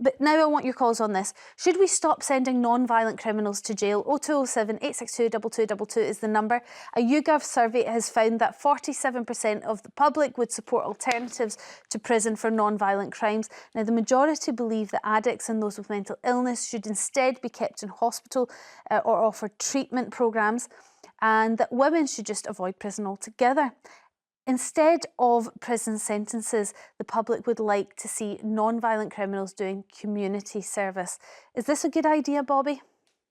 But now I want your calls on this. Should we stop sending non-violent criminals to jail? 0207 862 2222 is the number. A YouGov survey has found that 47% of the public would support alternatives to prison for non-violent crimes. Now, the majority believe that addicts and those with mental illness should instead be kept in hospital or offered treatment programmes, and that women should just avoid prison altogether. Instead of prison sentences, the public would like to see non-violent criminals doing community service. Is this a good idea, Bobby?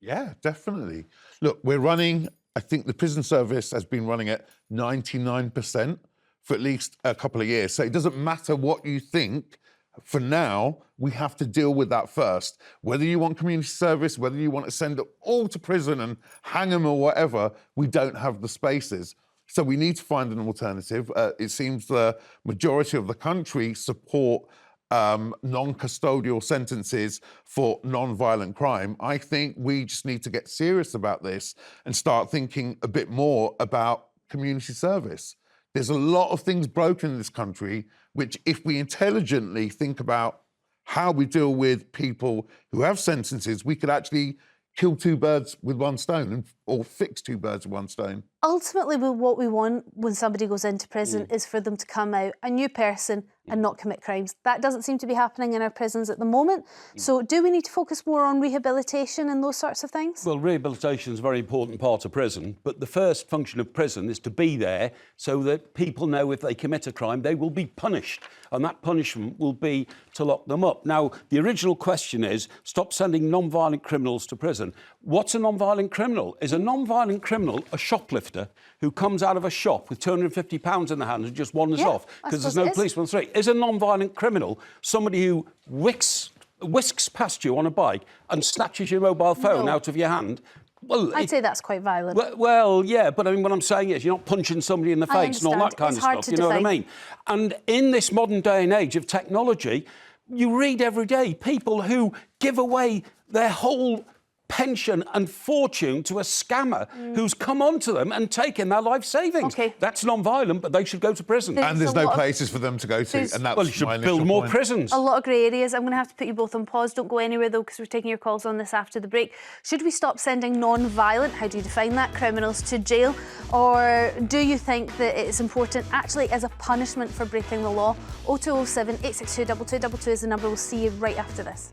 Yeah, definitely. Look, I think the prison service has been running at 99% for at least a couple of years. So it doesn't matter what you think. For now, we have to deal with that first. Whether you want community service, whether you want to send them all to prison and hang them or whatever, we don't have the spaces. So we need to find an alternative. It seems the majority of the country support non-custodial sentences for non-violent crime. I think we just need to get serious about this and start thinking a bit more about community service. There's a lot of things broken in this country, which if we intelligently think about how we deal with people who have sentences, we could actually kill two birds with one stone, or fix two birds with one stone. Ultimately, what we want when somebody goes into prison is for them to come out a new person and not commit crimes. That doesn't seem to be happening in our prisons at the moment. So do we need to focus more on rehabilitation and those sorts of things? Well, rehabilitation is a very important part of prison, but the first function of prison is to be there so that people know if they commit a crime, they will be punished, and that punishment will be to lock them up. Now, the original question is, stop sending non-violent criminals to prison. What's a non-violent criminal? Is a non-violent criminal a shoplifter who comes out of a shop with £250 in the hand and just wanders off because there's no policeman on the street? Is a non-violent criminal somebody who whisks past you on a bike and snatches your mobile phone out of your hand? Well, I'd say that's quite violent. Well, yeah, but I mean, what I'm saying is you're not punching somebody in the face and all that kind of stuff, you know what I mean? And in this modern day and age of technology, you read every day people who give away their whole pension and fortune to a scammer who's come onto them and taken their life savings. Okay. That's non-violent, but they should go to prison. And there's no places for them to go to. And that's well, you should build more prisons. A lot of grey areas. I'm going to have to put you both on pause. Don't go anywhere, though, because we're taking your calls on this after the break. Should we stop sending non-violent, how do you define that, criminals to jail? Or do you think that it's important, actually, as a punishment for breaking the law? 0207 862 2222 is the number. We'll see you right after this.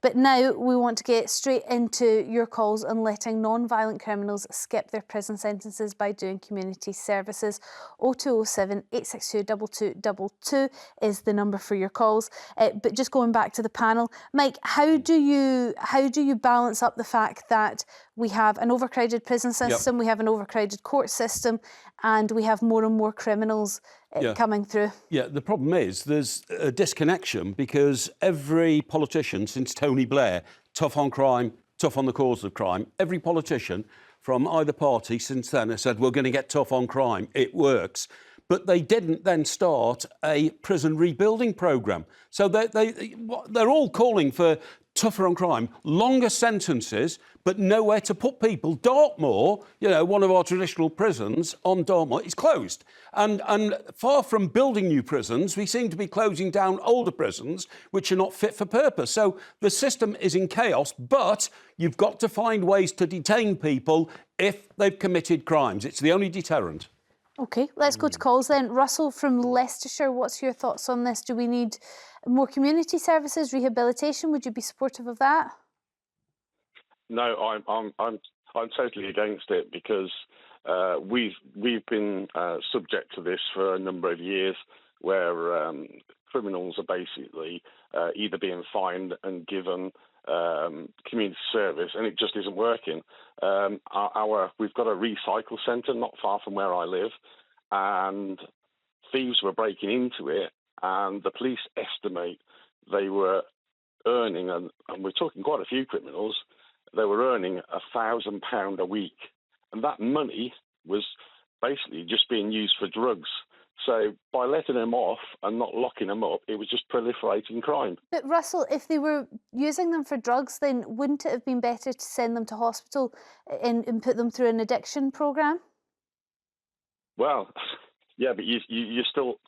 But now we want to get straight into your calls and letting non-violent criminals skip their prison sentences by doing community services. 0207 862 2222 is the number for your calls. But just going back to the panel, Mike, how do you balance up the fact that we have an overcrowded prison system, we have an overcrowded court system, and we have more and more criminals coming through? Yeah, the problem is there's a disconnection because every politician since Tony Blair, tough on crime, tough on the cause of crime, every politician from either party since then has said, we're going to get tough on crime, it works. But they didn't then start a prison rebuilding programme. So they're all calling for tougher on crime, longer sentences, but nowhere to put people. Dartmoor, you know, one of our traditional prisons on Dartmoor, is closed. And far from building new prisons, we seem to be closing down older prisons, which are not fit for purpose. So the system is in chaos, but you've got to find ways to detain people if they've committed crimes. It's the only deterrent. OK, let's go to calls then. Russell from Leicestershire, what's your thoughts on this? Do we need more community services, rehabilitation? Would you be supportive of that? No, I'm totally against it because we've been subject to this for a number of years, where criminals are basically either being fined and given community service, and it just isn't working. We've got a recycle centre not far from where I live, and thieves were breaking into it, and the police estimate they were earning, and we're talking quite a few criminals, they were earning £1,000 a week, and that money was basically just being used for drugs. So by letting them off and not locking them up, it was just proliferating crime. But Russell, if they were using them for drugs, then wouldn't it have been better to send them to hospital and put them through an addiction programme? Well, yeah, but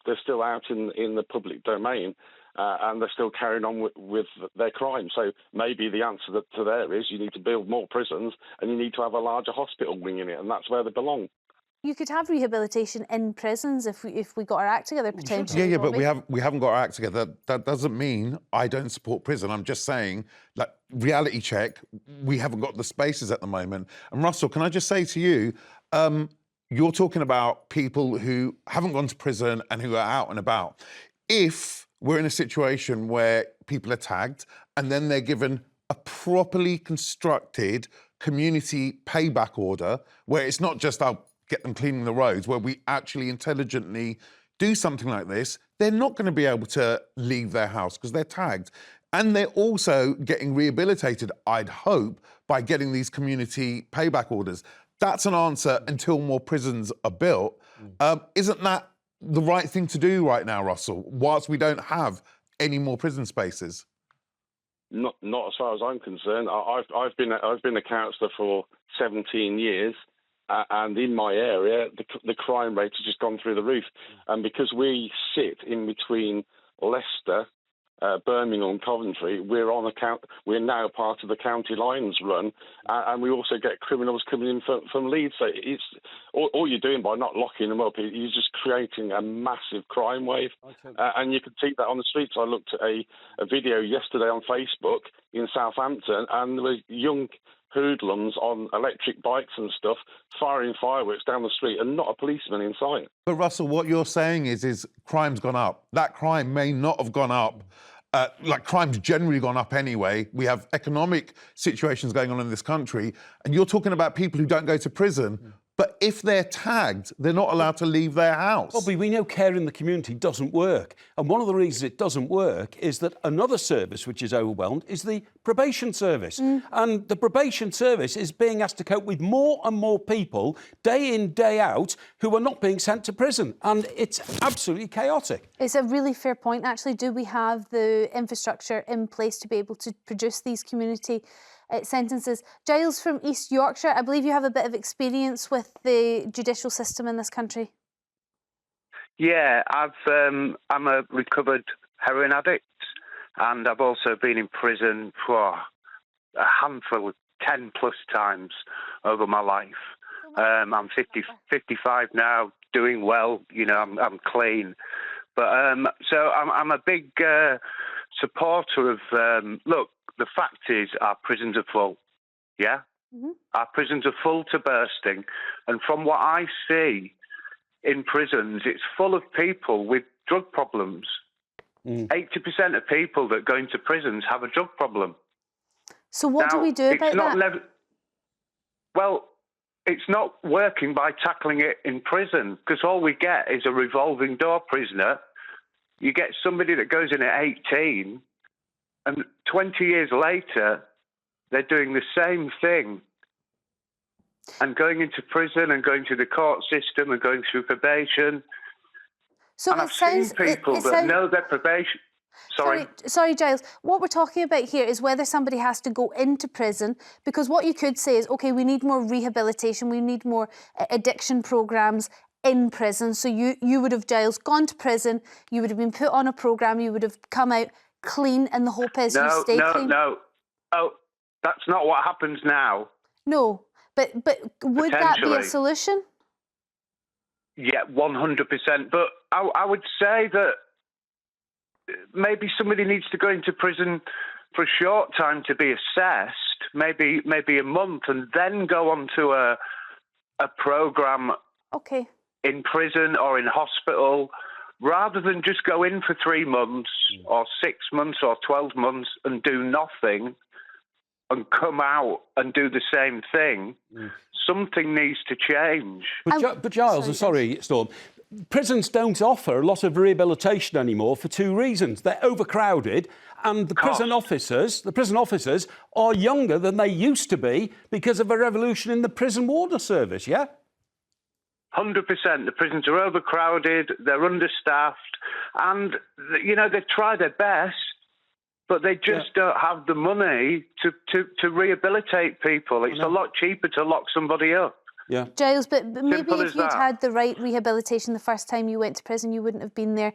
they're still out in the public domain, and they're still carrying on with their crime. So maybe the answer to there is you need to build more prisons and you need to have a larger hospital wing in it, and that's where they belong. You could have rehabilitation in prisons if we got our act together, potentially. Yeah, but we haven't got our act together. That doesn't mean I don't support prison. I'm just saying, like, reality check, we haven't got the spaces at the moment. And Russell, can I just say to you, you're talking about people who haven't gone to prison and who are out and about. If we're in a situation where people are tagged and then they're given a properly constructed community payback order, where it's not just, I'll get them cleaning the roads, where we actually intelligently do something like this, they're not going to be able to leave their house because they're tagged. And they're also getting rehabilitated, I'd hope, by getting these community payback orders. That's an answer until more prisons are built. Isn't that the right thing to do right now, Russell, whilst we don't have any more prison spaces? Not as far as I'm concerned. I've been a counsellor for 17 years, and in my area, the crime rate has just gone through the roof. And because we sit in between Leicester, Birmingham, and Coventry, we're now part of the County Lines run, and we also get criminals coming in from Leeds. So it's all you're doing by not locking them up, you're just creating a massive crime wave, and you can see that on the streets. I looked at a video yesterday on Facebook in Southampton, and there were young hoodlums on electric bikes and stuff firing fireworks down the street, and not a policeman in sight. But Russell, what you're saying is crime's gone up. That crime may not have gone up. Like, crime's generally gone up anyway. We have economic situations going on in this country, and you're talking about people who don't go to prison. But if they're tagged, they're not allowed to leave their house. Bobby, we know care in the community doesn't work. And one of the reasons it doesn't work is that another service which is overwhelmed is the probation service. And the probation service is being asked to cope with more and more people, day in, day out, who are not being sent to prison. And it's absolutely chaotic. It's a really fair point, actually. Do we have the infrastructure in place to be able to produce these community sentences? Giles from East Yorkshire, I believe you have a bit of experience with the judicial system in this country. Yeah, I'm a recovered heroin addict, and I've also been in prison for a handful of 10 plus times over my life. I'm 55 now, doing well, you know, I'm clean. But so I'm a big supporter of, look, the fact is our prisons are full, yeah? Our prisons are full to bursting. And from what I see in prisons, it's full of people with drug problems. 80% of people that go into prisons have a drug problem. So what do we do about that? Well, it's not working by tackling it in prison, because all we get is a revolving door prisoner. You get somebody that goes in at 18, and 20 years later, they're doing the same thing and going into prison and going through the court system and going through probation. So and I've seen people that know their probation. Sorry, Giles. What we're talking about here is whether somebody has to go into prison, because what you could say is, OK, we need more rehabilitation, we need more addiction programmes in prison. So you would have, Giles, gone to prison, you would have been put on a programme, you would have come out clean, and the hope is you stay clean. No. Oh, that's not what happens now. No, but would that be a solution? Yeah, 100%. But I would say that maybe somebody needs to go into prison for a short time to be assessed, maybe a month, and then go on to a programme in prison or in hospital, rather than just go in for 3 months or 6 months or 12 months and do nothing and come out and do the same thing. Something needs to change. But Giles, sorry, Storm, prisons don't offer a lot of rehabilitation anymore for 2 reasons. They're overcrowded, and the prison officers are younger than they used to be because of a revolution in the prison warden service, yeah? 100%. The prisons are overcrowded, they're understaffed, and, you know, they try their best, but they just don't have the money to rehabilitate people. It's a lot cheaper to lock somebody up. Yeah. Giles, but maybe Simple if as you'd that. had the right rehabilitation the first time you went to prison, you wouldn't have been there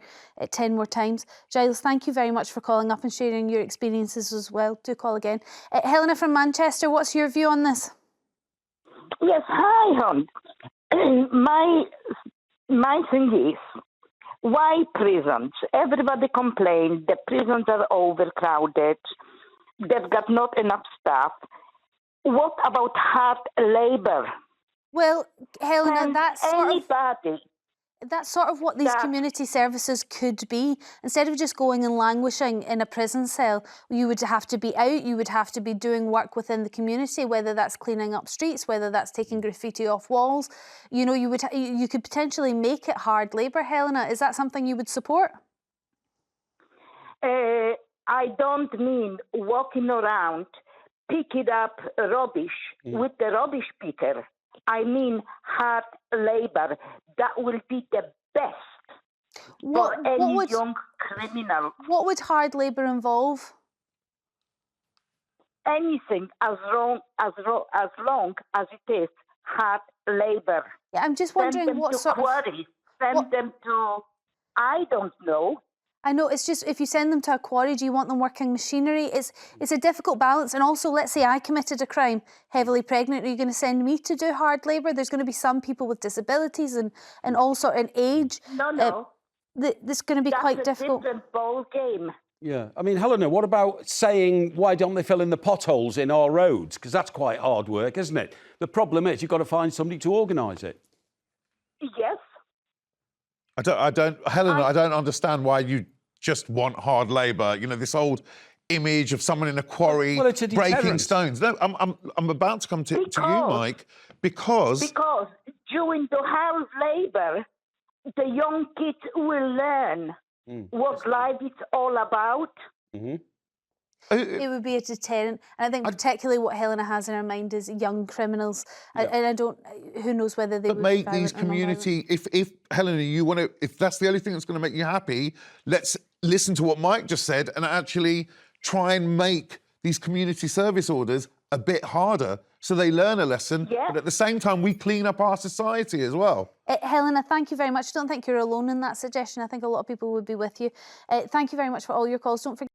10 more times. Giles, thank you very much for calling up and sharing your experiences as well. Do call again. Helena from Manchester, what's your view on this? Yes, hi, hon. My thing is, why prisons? Everybody complains the prisons are overcrowded. They've got not enough staff. What about hard labour? Well, Helena, Can that's sort of what these community services could be. Instead of just going and languishing in a prison cell, you would have to be out, you would have to be doing work within the community, whether that's cleaning up streets, whether that's taking graffiti off walls. You know, you could potentially make it hard labour, Helena. Is that something you would support? I don't mean walking around, picking up rubbish with the rubbish picker. I mean hard labour. That will be the best for any young criminal. What would hard labour involve? Anything as long as it is hard labour. Yeah, I'm just wondering what sort of... Send them to, I don't know. I know, it's just, if you send them to a quarry, do you want them working machinery? It's a difficult balance. And also, let's say I committed a crime, heavily pregnant, are you going to send me to do hard labour? There's going to be some people with disabilities and all sort of age. No. That's going to be quite difficult. That's a different ball game. Yeah, I mean, Helena, what about saying, why don't they fill in the potholes in our roads? Because that's quite hard work, isn't it? The problem is you've got to find somebody to organise it. Yes. I don't, Helena, I don't understand why you just want hard labour. You know, this old image of someone in a quarry breaking stones. No, I'm about to come to you, Mike, because during the hard labour, the young kids will learn what life is all about. Mm-hmm. It would be a deterrent. And I think particularly what Helena has in her mind is young criminals. Yeah. And I don't, who knows whether they would make be these community, if Helena, you want to, if that's the only thing that's going to make you happy, let's listen to what Mike just said and actually try and make these community service orders a bit harder so they learn a lesson, but at the same time we clean up our society as well. Helena, thank you very much. I don't think you're alone in that suggestion. I think a lot of people would be with you. Thank you very much for all your calls. Don't forget